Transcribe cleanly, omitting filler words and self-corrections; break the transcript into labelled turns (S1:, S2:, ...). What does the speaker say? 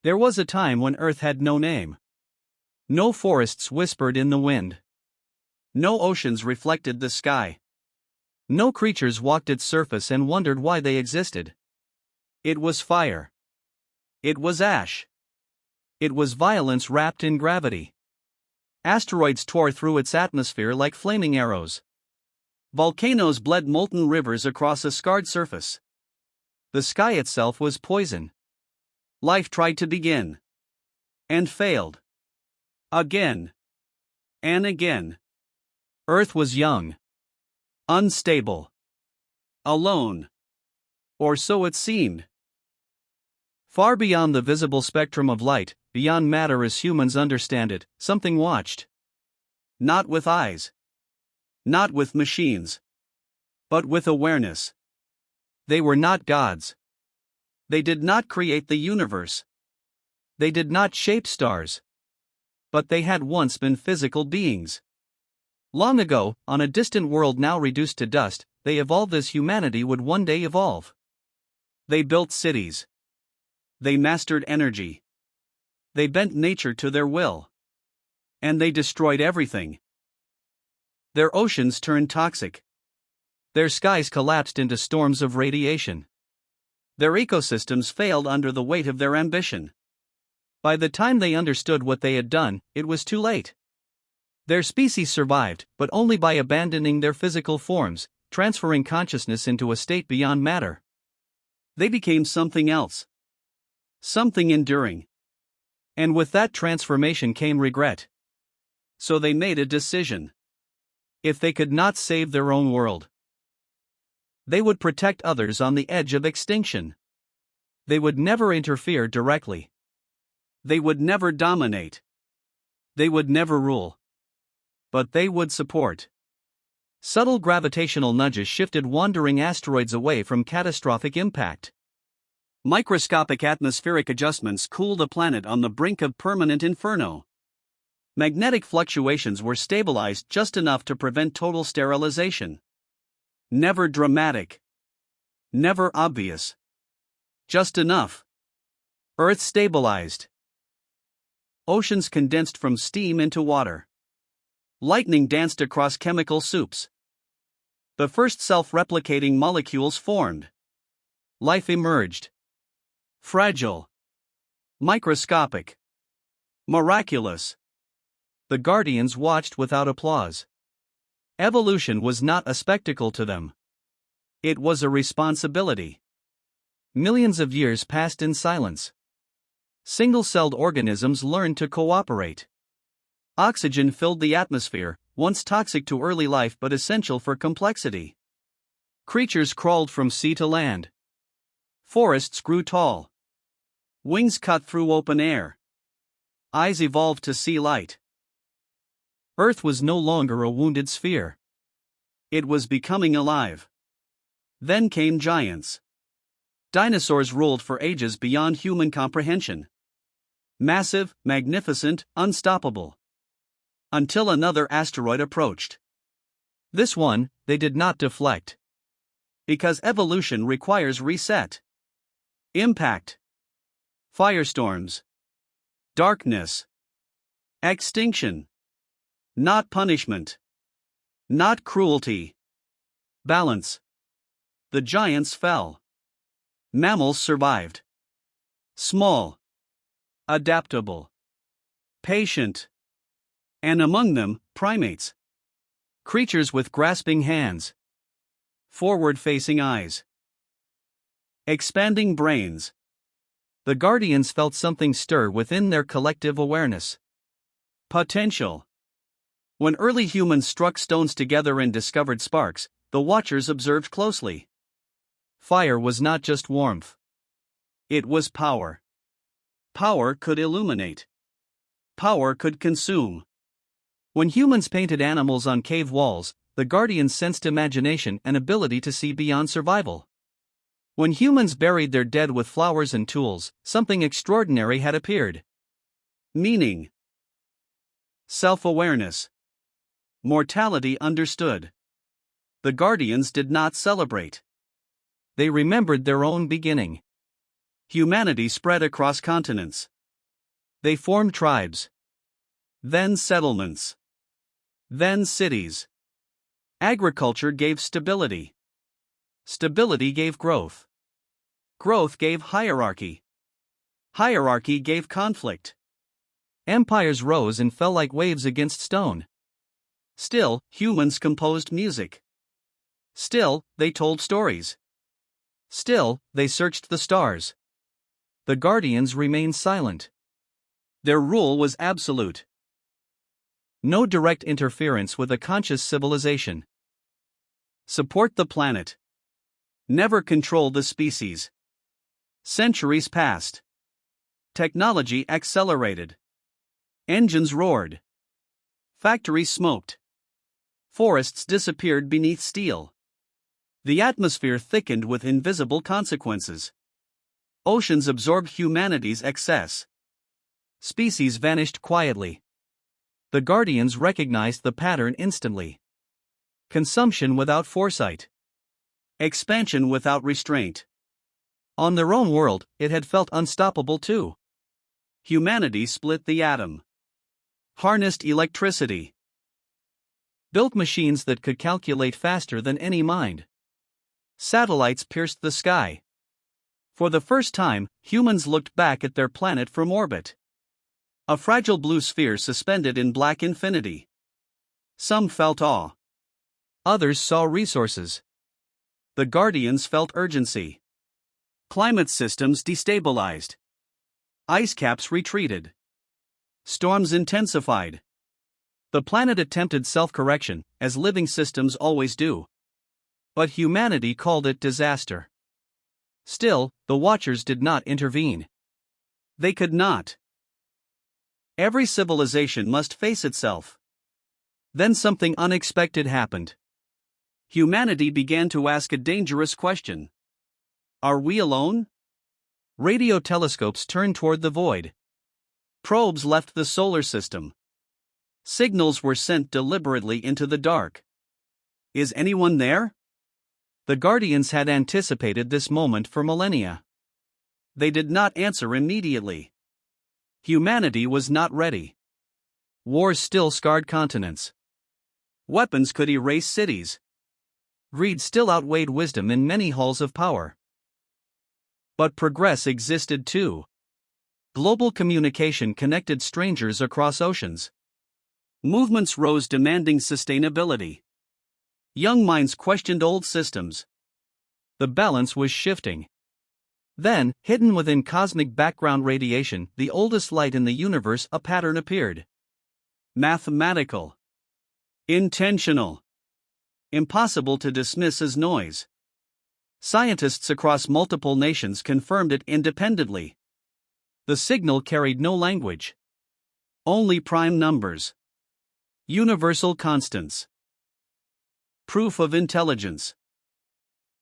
S1: There was a time when Earth had no name. No forests whispered in the wind. No oceans reflected the sky. No creatures walked its surface and wondered why they existed. It was fire. It was ash. It was violence wrapped in gravity. Asteroids tore through its atmosphere like flaming arrows. Volcanoes bled molten rivers across a scarred surface. The sky itself was poison. Life tried to begin. And failed. Again. And again. Earth was young. Unstable. Alone. Or so it seemed. Far beyond the visible spectrum of light, beyond matter as humans understand it, something watched. Not with eyes. Not with machines. But with awareness. They were not gods. They did not create the universe. They did not shape stars. But they had once been physical beings. Long ago, on a distant world now reduced to dust, they evolved as humanity would one day evolve. They built cities. They mastered energy. They bent nature to their will. And they destroyed everything. Their oceans turned toxic. Their skies collapsed into storms of radiation. Their ecosystems failed under the weight of their ambition. By the time they understood what they had done, it was too late. Their species survived, but only by abandoning their physical forms, transferring consciousness into a state beyond matter. They became something else. Something enduring. And with that transformation came regret. So they made a decision. If they could not save their own world, they would protect others on the edge of extinction. They would never interfere directly. They would never dominate. They would never rule. But they would support. Subtle gravitational nudges shifted wandering asteroids away from catastrophic impact. Microscopic atmospheric adjustments cooled a planet on the brink of permanent inferno. Magnetic fluctuations were stabilized just enough to prevent total sterilization. Never dramatic. Never obvious. Just enough. Earth stabilized. Oceans condensed from steam into water. Lightning danced across chemical soups. The first self-replicating molecules formed. Life emerged. Fragile. Microscopic. Miraculous. The Guardians watched without applause. Evolution was not a spectacle to them. It was a responsibility. Millions of years passed in silence. Single-celled organisms learned to cooperate. Oxygen filled the atmosphere, once toxic to early life but essential for complexity. Creatures crawled from sea to land. Forests grew tall. Wings cut through open air. Eyes evolved to see light. Earth was no longer a wounded sphere. It was becoming alive. Then came giants. Dinosaurs ruled for ages beyond human comprehension. Massive, magnificent, unstoppable. Until another asteroid approached. This one, they did not deflect. Because evolution requires reset. Impact. Firestorms. Darkness. Extinction. Not punishment. Not cruelty. Balance. The giants fell. Mammals survived. Small. Adaptable. Patient. And among them, primates. Creatures with grasping hands. Forward-facing eyes. Expanding brains. The Guardians felt something stir within their collective awareness. Potential. When early humans struck stones together and discovered sparks, the Watchers observed closely. Fire was not just warmth. It was power. Power could illuminate. Power could consume. When humans painted animals on cave walls, the Guardians sensed imagination and ability to see beyond survival. When humans buried their dead with flowers and tools, something extraordinary had appeared. Meaning. Self-awareness. Mortality understood. The Guardians did not celebrate. They remembered their own beginning. Humanity spread across continents. They formed tribes. Then settlements. Then cities. Agriculture gave stability. Stability gave growth. Growth gave hierarchy. Hierarchy gave conflict. Empires rose and fell like waves against stone. Still, humans composed music. Still, they told stories. Still, they searched the stars. The Guardians remained silent. Their rule was absolute. No direct interference with a conscious civilization. Support the planet. Never control the species. Centuries passed. Technology accelerated. Engines roared. Factories smoked. Forests disappeared beneath steel. The atmosphere thickened with invisible consequences. Oceans absorbed humanity's excess. Species vanished quietly. The Guardians recognized the pattern instantly. Consumption without foresight. Expansion without restraint. On their own world, it had felt unstoppable too. Humanity split the atom. Harnessed electricity. Built machines that could calculate faster than any mind. Satellites pierced the sky. For the first time, humans looked back at their planet from orbit. A fragile blue sphere suspended in black infinity. Some felt awe. Others saw resources. The Guardians felt urgency. Climate systems destabilized. Ice caps retreated. Storms intensified. The planet attempted self-correction, as living systems always do. But humanity called it disaster. Still, the Watchers did not intervene. They could not. Every civilization must face itself. Then something unexpected happened. Humanity began to ask a dangerous question. Are we alone? Radio telescopes turned toward the void. Probes left the solar system. Signals were sent deliberately into the dark. Is anyone there? The Guardians had anticipated this moment for millennia. They did not answer immediately. Humanity was not ready. Wars still scarred continents. Weapons could erase cities. Greed still outweighed wisdom in many halls of power. But progress existed too. Global communication connected strangers across oceans. Movements rose demanding sustainability. Young minds questioned old systems. The balance was shifting. Then, hidden within cosmic background radiation, the oldest light in the universe, a pattern appeared. Mathematical. Intentional. Impossible to dismiss as noise. Scientists across multiple nations confirmed it independently. The signal carried no language. Only prime numbers. Universal constants. Proof of intelligence.